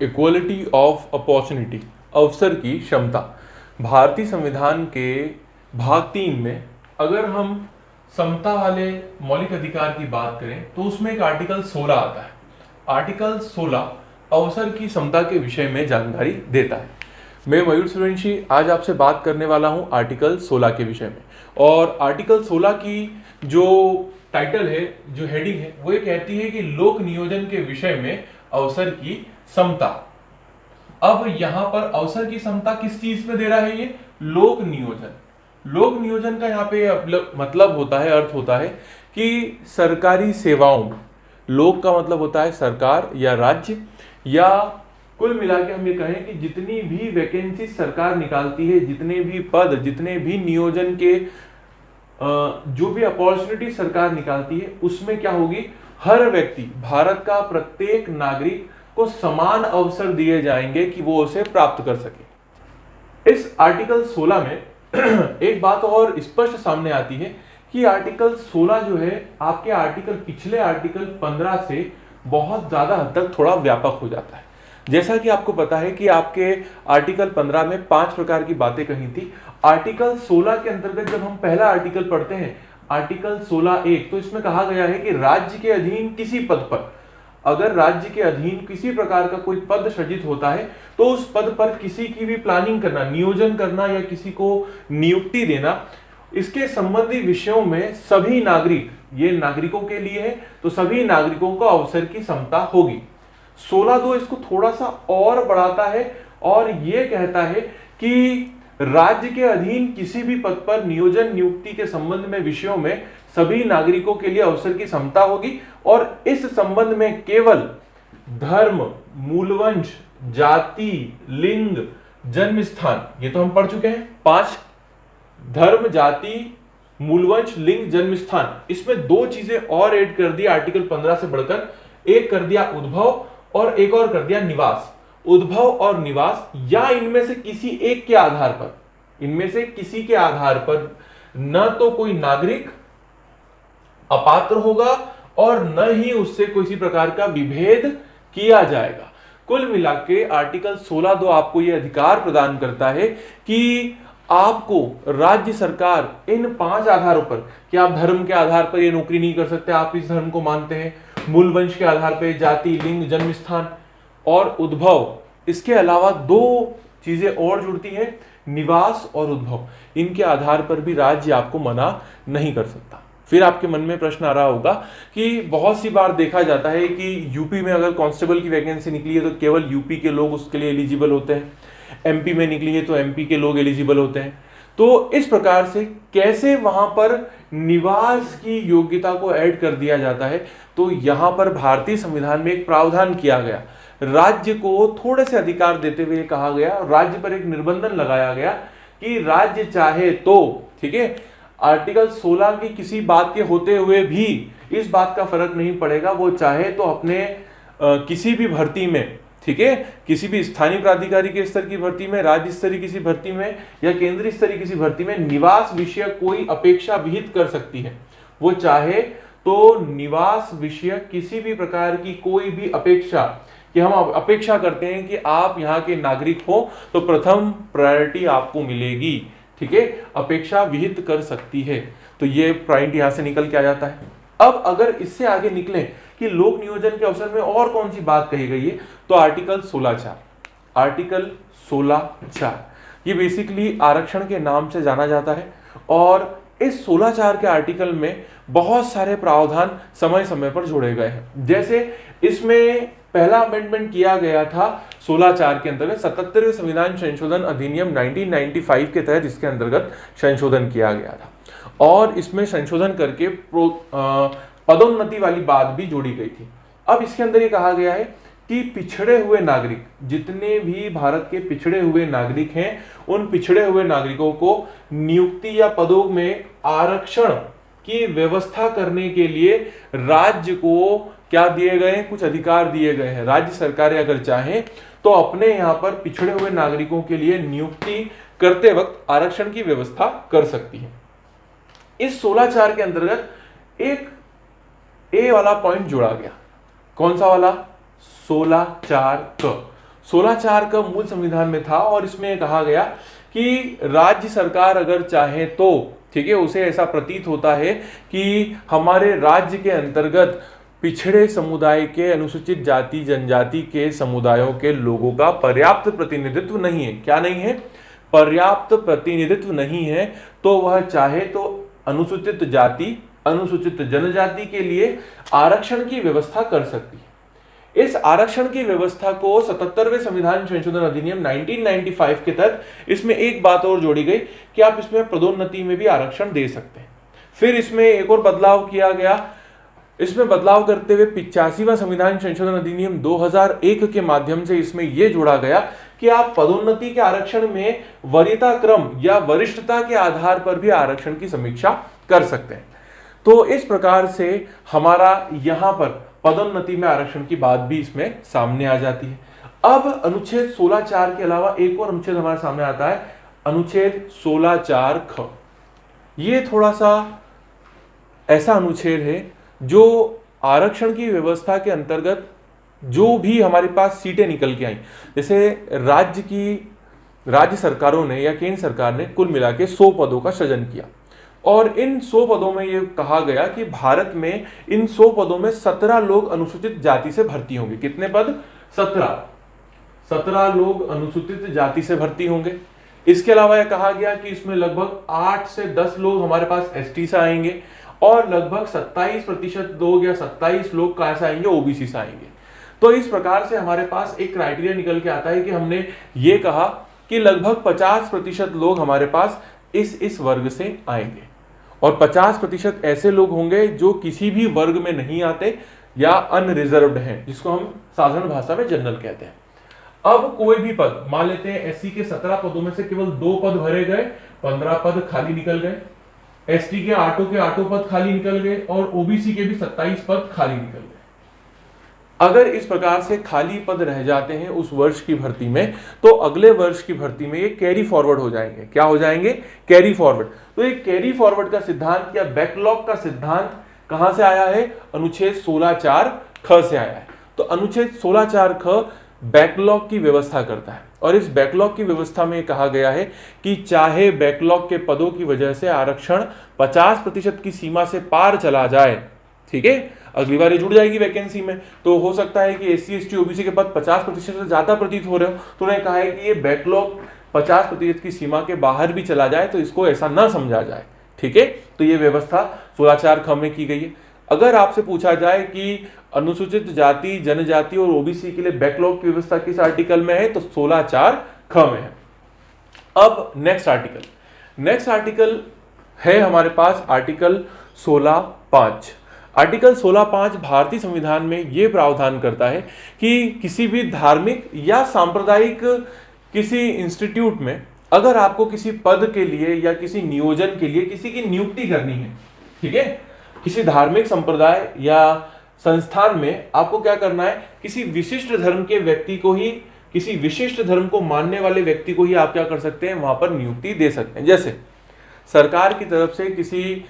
Equality of opportunity, अवसर की क्षमता। भारतीय संविधान के भाग 3 में अगर हम समता वाले मौलिक अधिकार की बात करें तो उसमें एक आर्टिकल 16 आता है। आर्टिकल 16 अवसर की समता के विषय में जानकारी देता है। मैं मयूर सूर्यवंशी आज आपसे बात करने वाला हूं आर्टिकल 16 के विषय में। और आर्टिकल 16 की जो टाइटल है, जो हेडिंग है, वो ये कहती है कि लोक नियोजन के विषय में अवसर की समता। अब यहां पर अवसर की समता किस चीज में दे रहा है? ये लोक नियोजन। लोक नियोजन का यहाँ पे मतलब होता है, अर्थ होता है कि सरकारी सेवाओं में, लोक का मतलब होता है सरकार या राज्य, या कुल मिला के हम ये कहें कि जितनी भी वैकेंसी सरकार निकालती है, जितने भी पद, जितने भी नियोजन के जो भी अपॉर्चुनिटी सरकार निकालती है, उसमें क्या होगी, हर व्यक्ति, भारत का प्रत्येक नागरिक को समान अवसर दिए जाएंगे कि वो उसे प्राप्त कर सके। इस आर्टिकल 16 में एक बात और स्पष्ट सामने आती है कि आर्टिकल 16 जो है आपके पिछले आर्टिकल 15 से बहुत ज्यादा हद तक थोड़ा व्यापक हो जाता है। जैसा कि आपको पता है कि आपके आर्टिकल 15 में 5 प्रकार की बातें कही थी। आर्टिकल 16 के अंतर्गत जब हम पहला आर्टिकल पढ़ते हैं, आर्टिकल 16(1), तो इसमें कहा गया है कि राज्य के अधीन किसी पद पर, अगर राज्य के अधीन किसी प्रकार का कोई पद सृजित होता है तो उस पद पर किसी की भी प्लानिंग करना, नियोजन करना या किसी को नियुक्ति देना, इसके संबंधी विषयों में सभी नागरिक, ये नागरिकों के लिए है, तो सभी नागरिकों को अवसर की समता होगी। 16(2) इसको थोड़ा सा और बढ़ाता है और यह कहता है कि राज्य के अधीन किसी भी पद पर नियोजन नियुक्ति के संबंध में विषयों में सभी नागरिकों के लिए अवसर की समता होगी और इस संबंध में केवल धर्म, मूलवंश, जाति, लिंग, जन्म स्थान, ये तो हम पढ़ चुके हैं 5, धर्म, जाति, मूलवंश, लिंग, जन्म स्थान, इसमें 2 चीजें और ऐड कर दी आर्टिकल 15 से बढ़कर। एक कर दिया उद्भव और एक और कर दिया निवास। उद्भव और निवास, या इनमें से किसी एक के आधार पर, इनमें से किसी के आधार पर न तो कोई नागरिक अपात्र होगा और न ही उससे किसी प्रकार का विभेद किया जाएगा। कुल मिला के आर्टिकल 16(2) आपको यह अधिकार प्रदान करता है कि आपको राज्य सरकार इन 5 आधारों पर, कि आप धर्म के आधार पर ये नौकरी नहीं कर सकते, आप इस धर्म को मानते हैं, मूल वंश के आधार पर जाति, लिंग, जन्म स्थान और उद्भव, इसके अलावा 2 चीजें और जुड़ती हैं, निवास और उद्भव, इनके आधार पर भी राज्य आपको मना नहीं कर सकता। फिर आपके मन में प्रश्न आ रहा होगा कि बहुत सी बार देखा जाता है कि यूपी में अगर कांस्टेबल की वैकेंसी निकली है तो केवल यूपी के लोग उसके लिए एलिजिबल होते हैं, एमपी में निकली है तो एमपी के लोग एलिजिबल होते हैं। तो इस प्रकार से कैसे वहां पर निवास की योग्यता को ऐड कर दिया जाता है, तो यहां पर भारतीय संविधान में एक प्रावधान किया गया, राज्य को थोड़े से अधिकार देते हुए कहा गया, राज्य पर एक निर्बंधन लगाया गया कि राज्य चाहे तो, ठीक है, आर्टिकल 16 की किसी बात के होते हुए भी इस बात का फर्क नहीं पड़ेगा, वो चाहे तो अपने किसी भी भर्ती में, ठीक है, किसी भी स्थानीय प्राधिकारी के स्तर की भर्ती में, राज्य स्तरीय किसी भर्ती में या केंद्रीय स्तरीय किसी भर्ती में निवास विषय कोई अपेक्षा विहित कर सकती है। वो चाहे तो निवास विषय किसी भी प्रकार की कोई भी अपेक्षा, कि हम अपेक्षा करते हैं कि आप यहाँ के नागरिक हो तो प्रथम प्रायोरिटी आपको मिलेगी, ठीक है, अपेक्षा विहित कर सकती है। तो ये पॉइंट यहां से निकल के आ जाता है। अब अगर इससे आगे निकले कि लोक नियोजन के अवसर में और कौन सी बात कही गई है, तो आर्टिकल 16(4), आर्टिकल 16(4 ये बेसिकली आरक्षण के नाम से जाना जाता है। और इस 16(4) के आर्टिकल में बहुत सारे प्रावधान समय समय पर जोड़े गए हैं। जैसे इसमें पहला अमेंडमेंट किया गया था 16(4) के अंतर्गत, 77वें संविधान संशोधन अधिनियम 1995 के तहत इसके अंतर्गत संशोधन किया गया था और इसमें संशोधन करके पदोन्नति वाली बात भी जोड़ी गई थी। अब इसके अंदर ये कहा गया है कि पिछड़े हुए नागरिक, जितने भी भारत के पिछड़े हुए नागरिक हैं, उन पिछड़े हुए नागरिकों को नियुक्ति या पदों में आरक्षण की व्यवस्था करने के लिए राज्य को क्या दिए गए हैं, कुछ अधिकार दिए गए हैं। राज्य सरकारें अगर चाहें तो अपने यहाँ पर पिछड़े हुए नागरिकों के लिए नियुक्ति करते वक्त आरक्षण की व्यवस्था कर सकती है। इस 16(4) के अंतर्गत एक ए वाला पॉइंट जोड़ा गया। कौन सा वाला? 16(4) क। 16(4) का मूल संविधान में था और इसमें कहा गया कि राज्य सरकार अगर चाहे तो, ठीक है, उसे ऐसा प्रतीत होता है कि हमारे राज्य के अंतर्गत पिछड़े समुदाय के, अनुसूचित जाति जनजाति के समुदायों के लोगों का पर्याप्त प्रतिनिधित्व नहीं है, क्या नहीं है, पर्याप्त प्रतिनिधित्व नहीं है, तो वह चाहे तो अनुसूचित जाति, अनुसूचित जनजाति के लिए आरक्षण की व्यवस्था कर सकती है। इस आरक्षण की व्यवस्था को 77वें संविधान संशोधन अधिनियम 1995 के तहत इसमें एक बात और जोड़ी गई कि आप इसमें पदोन्नति में भी आरक्षण दे सकते हैं। फिर इसमें एक और बदलाव किया गया, इसमें बदलाव करते हुए 85वां संविधान संशोधन अधिनियम 2001 के माध्यम से इसमें यह जोड़ा गया कि आप पदोन्नति के आरक्षण में वरीयता क्रम या वरिष्ठता के आधार पर भी आरक्षण की समीक्षा कर सकते हैं। तो इस प्रकार से हमारा यहां पर पदोन्नति में आरक्षण की बात भी इसमें सामने आ जाती है। अब अनुच्छेद 16(4) के अलावा एक और अनुच्छेद हमारे सामने आता है, अनुच्छेद 16(4) ख। ये थोड़ा सा ऐसा अनुच्छेद है जो आरक्षण की व्यवस्था के अंतर्गत जो भी हमारे पास सीटें निकल के आई, जैसे राज्य सरकारों ने या केंद्र सरकार ने कुल मिला के 100 पदों का सृजन किया और इन 100 पदों में यह कहा गया कि भारत में इन 100 पदों में 17 लोग अनुसूचित जाति से भर्ती होंगे। कितने पद? 17 लोग अनुसूचित जाति से भर्ती होंगे। इसके अलावा यह कहा गया कि इसमें लगभग 8 से 10 लोग हमारे पास एसटी से आएंगे और लगभग 27% लोग या 27 लोग कहां से आएंगे? ओबीसी से आएंगे। तो इस प्रकार से हमारे पास एक क्राइटेरिया निकल के आता है कि हमने ये कहा कि लगभग 50% लोग हमारे पास इस वर्ग से आएंगे और 50% ऐसे लोग होंगे जो किसी भी वर्ग में नहीं आते या अनरिजर्व्ड हैं, जिसको हम साधारण भाषा में जनरल कहते हैं। अब कोई भी पद, मान लेते हैं एससी के 17 पदों में से केवल 2 पद भरे गए, 15 पद खाली निकल गए, एसटी के 8 पद खाली निकल गए और ओबीसी के भी 27 पद खाली निकल गए। अगर इस प्रकार से खाली पद रह जाते हैं उस वर्ष की भर्ती में, तो अगले वर्ष की भर्ती में ये कैरी फॉरवर्ड हो जाएंगे। क्या हो जाएंगे? Carry forward. तो ये कैरी फॉरवर्ड का सिद्धांत या बैकलॉग का सिद्धांत कहां से आया है? अनुच्छेद 16(4) ख से आया है। तो अनुच्छेद 16(4) ख बैकलॉग की व्यवस्था करता है और इस बैकलॉग की व्यवस्था में कहा गया है कि चाहे बैकलॉग के पदों की वजह से आरक्षण 50% की सीमा से पार चला जाए, ठीक है, अगली बार ये जुड़ जाएगी वैकेंसी में, तो हो सकता है कि एससी एसटी ओबीसी के पद 50% से ज्यादा प्रतीत हो रहे हो, तो उन्होंने कहा है कि ये बैकलॉग 50% की सीमा के बाहर भी चला जाए तो इसको ऐसा ना समझा जाए, ठीक है। तो ये व्यवस्था 16(4) ख में की गई है। अगर आपसे पूछा जाए कि अनुसूचित जाति जनजाति और ओबीसी के लिए बैकलॉग की व्यवस्था किस आर्टिकल में है, तो 16(4) ख में है। अब नेक्स्ट आर्टिकल है हमारे पास आर्टिकल 16(5). आर्टिकल 16(5) भारतीय संविधान में यह प्रावधान करता है कि किसी भी धार्मिक या सांप्रदायिक किसी इंस्टीट्यूट में अगर आपको किसी पद के लिए या किसी नियोजन के लिए किसी की नियुक्ति करनी है, ठीक है, किसी धार्मिक संप्रदाय या संस्थान में आपको क्या करना है, किसी विशिष्ट धर्म के व्यक्ति को ही, किसी विशिष्ट धर्म को मानने वाले व्यक्ति को ही आप क्या कर सकते हैं, वहां पर नियुक्ति दे सकते हैं। जैसे सरकार की तरफ से किसी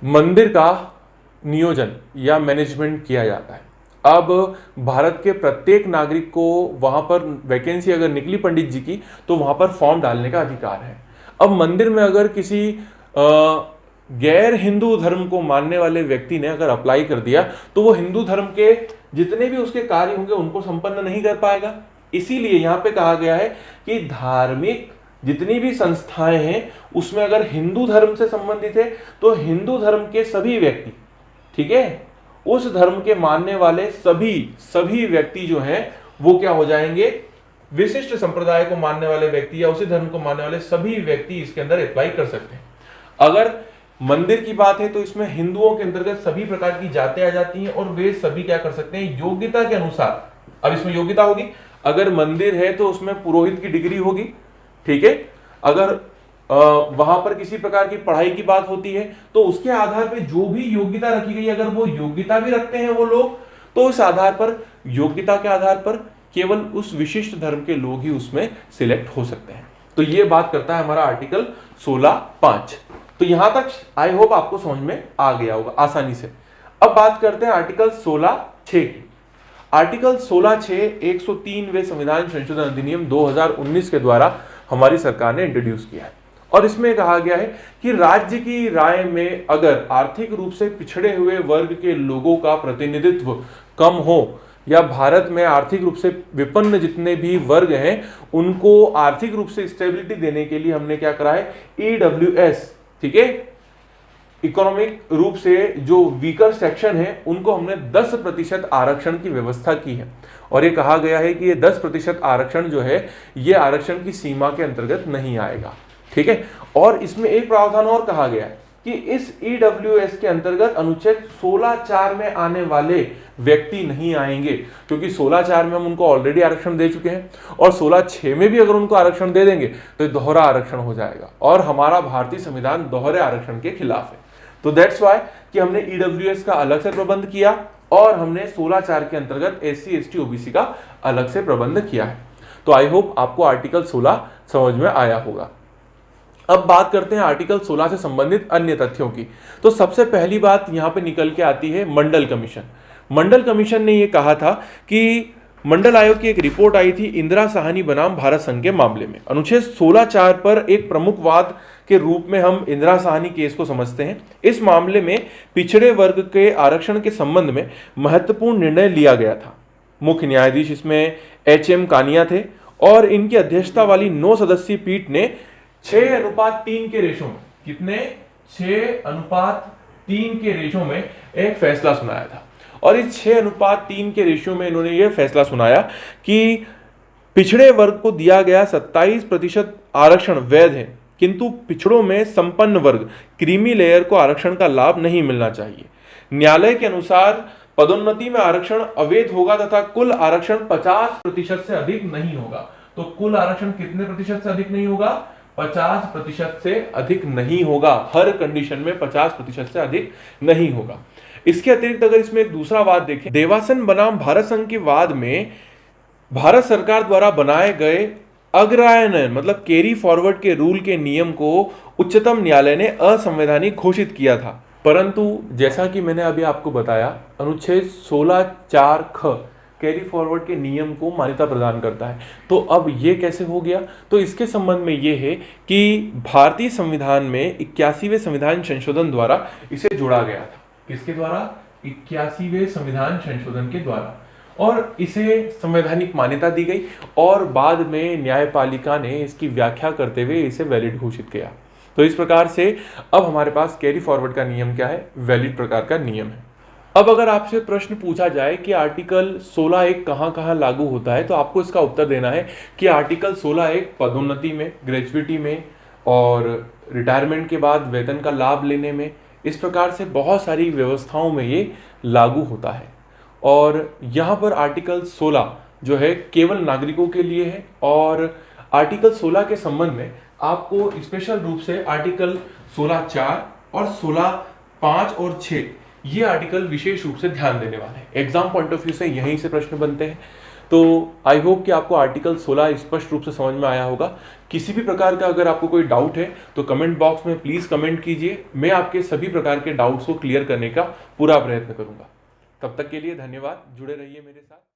मंदिर का नियोजन या मैनेजमेंट किया जाता है। अब भारत के प्रत्येक नागरिक को वहां पर वैकेंसी अगर निकली पंडित जी की, तो वहां पर फॉर्म डालने का अधिकार है। अब मंदिर में अगर किसी गैर हिंदू धर्म को मानने वाले व्यक्ति ने अगर अप्लाई कर दिया, तो वो हिंदू धर्म के जितने भी उसके कार्य होंगे उनको संपन्न नहीं कर पाएगा। इसीलिए यहाँ पे कहा गया है कि धार्मिक जितनी भी संस्थाएं हैं उसमें अगर हिंदू धर्म से संबंधित है तो हिंदू धर्म के सभी व्यक्ति, ठीक है, उस धर्म के मानने वाले सभी व्यक्ति जो हैं वो क्या हो जाएंगे, विशिष्ट संप्रदाय को मानने वाले व्यक्ति या उसी धर्म को मानने वाले सभी व्यक्ति इसके अंदर अप्लाई कर सकते हैं। अगर मंदिर की बात है तो इसमें हिंदुओं के अंतर्गत सभी प्रकार की जातें आ जाती हैं और वे सभी क्या कर सकते हैं, योग्यता के अनुसार। अब इसमें योग्यता होगी, अगर मंदिर है तो उसमें पुरोहित की डिग्री होगी, ठीक है। अगर वहां पर किसी प्रकार की पढ़ाई की बात होती है तो उसके आधार पर जो भी योग्यता रखी गई, अगर वो योग्यता भी रखते हैं वो लोग, तो उस आधार पर, योग्यता के आधार पर केवल उस विशिष्ट धर्म के लोग ही उसमें सिलेक्ट हो सकते हैं। तो ये बात करता है हमारा आर्टिकल 16(5). तो यहां तक आई होप आपको समझ में आ गया होगा आसानी से। अब बात करते हैं आर्टिकल 16(6) की। आर्टिकल 16(6) 103वें संविधान संशोधन अधिनियम 2019 के द्वारा हमारी सरकार ने इंट्रोड्यूस किया है और इसमें कहा गया है कि राज्य की राय में अगर आर्थिक रूप से पिछड़े हुए वर्ग के लोगों का प्रतिनिधित्व कम हो या भारत में आर्थिक रूप से विपन्न जितने भी वर्ग हैं उनको आर्थिक रूप से स्टेबिलिटी देने के लिए हमने क्या करा है, EWS, ठीक है, इकोनॉमिक रूप से जो वीकर सेक्शन है उनको हमने 10% आरक्षण की व्यवस्था की है और ये कहा गया है कि ये 10% आरक्षण जो है ये आरक्षण की सीमा के अंतर्गत नहीं आएगा, ठीक है। और इसमें एक प्रावधान और कहा गया है कि इस EWS के अंतर्गत अनुच्छेद 16(4) में आने वाले व्यक्ति नहीं आएंगे, क्योंकि 16(4) में हम उनको ऑलरेडी आरक्षण दे चुके हैं और 16(6) में भी अगर उनको आरक्षण दे देंगे तो दोहरा आरक्षण हो जाएगा और हमारा भारतीय संविधान दोहरे आरक्षण के खिलाफ है। तो दैट्स वाई कि हमने EWS का अलग से प्रबंध किया और हमने 16(4) के अंतर्गत SC ST OBC का अलग से प्रबंध किया है। तो आई होप आपको आर्टिकल 16 समझ में आया होगा। अब बात करते हैं आर्टिकल 16 से संबंधित अन्य तथ्यों की। तो सबसे पहली बात यहां पे निकल के आती है मंडल कमीशन। मंडल कमीशन ने यह कहा था कि मंडल आयोग की एक रिपोर्ट आई थी इंदिरा साहनी बनाम भारत संघ के मामले में। अनुच्छेद 16(4) पर एक प्रमुख वाद के रूप में हम इंदिरा साहनी केस को समझते हैं। इस मामले में पिछड़े वर्ग के आरक्षण के संबंध में महत्वपूर्ण निर्णय लिया गया था। मुख्य न्यायाधीश इसमें HM कानिया थे और इनकी अध्यक्षता वाली 9 सदस्यीय पीठ ने 6:3 के रेशो में, कितने, 6:3 के रेशो में एक फैसला सुनाया था और इस 6:3 के रेशियो में इन्होंने यह फैसला सुनाया कि पिछड़े वर्ग को दिया गया 27% आरक्षण वैध है, किंतु पिछड़ों में संपन्न वर्ग क्रीमी लेयर को आरक्षण का लाभ नहीं मिलना चाहिए। न्यायालय के अनुसार पदोन्नति में आरक्षण अवैध होगा तथा कुल आरक्षण 50% से अधिक नहीं होगा। तो कुल आरक्षण कितने प्रतिशत से अधिक नहीं होगा, 50% से अधिक नहीं होगा, हर कंडीशन में 50% से अधिक नहीं होगा। इसके अतिरिक्त अगर इसमें एक दूसरा वाद देखें, देवासन बनाम भारत संघ के वाद में भारत सरकार द्वारा बनाए गए अग्रायन मतलब कैरी फॉरवर्ड के रूल के नियम को उच्चतम न्यायालय ने असंवैधानिक घोषित किया था, परंतु जैसा कि मैंने अभी आपको बताया अनुच्छेद 16(4) ख कैरी फॉरवर्ड के नियम को मान्यता प्रदान करता है। तो अब ये कैसे हो गया, तो इसके संबंध में ये है कि भारतीय संविधान में 81वें संविधान संशोधन द्वारा इसे जोड़ा गया था। किसके द्वारा, 81वें संविधान संशोधन के द्वारा, और इसे संवैधानिक मान्यता दी गई और बाद में न्यायपालिका ने इसकी व्याख्या करते हुए इसे वैलिड घोषित किया। तो इस प्रकार से अब हमारे पास कैरी फॉरवर्ड का नियम क्या है, वैलिड प्रकार का नियम है। अब अगर आपसे प्रश्न पूछा जाए कि आर्टिकल 16(1) कहां कहां लागू होता है, तो आपको इसका उत्तर देना है कि आर्टिकल 16(1) पदोन्नति में, ग्रेजुइटी में और रिटायरमेंट के बाद वेतन का लाभ लेने में, इस प्रकार से बहुत सारी व्यवस्थाओं में ये लागू होता है। और यहाँ पर आर्टिकल 16 जो है केवल नागरिकों के लिए है और आर्टिकल 16 के संबंध में आपको स्पेशल रूप से आर्टिकल 16(4) और 16(5) और 6 ये आर्टिकल विशेष रूप से ध्यान देने वाले हैं। एग्जाम पॉइंट ऑफ व्यू से यहीं से प्रश्न बनते हैं। तो आई होप कि आपको आर्टिकल 16 स्पष्ट रूप से समझ में आया होगा। किसी भी प्रकार का अगर आपको कोई डाउट है तो कमेंट बॉक्स में प्लीज कमेंट कीजिए, मैं आपके सभी प्रकार के डाउट्स को क्लियर करने का पूरा प्रयत्न करूंगा। तब तक के लिए धन्यवाद, जुड़े रहिए मेरे साथ।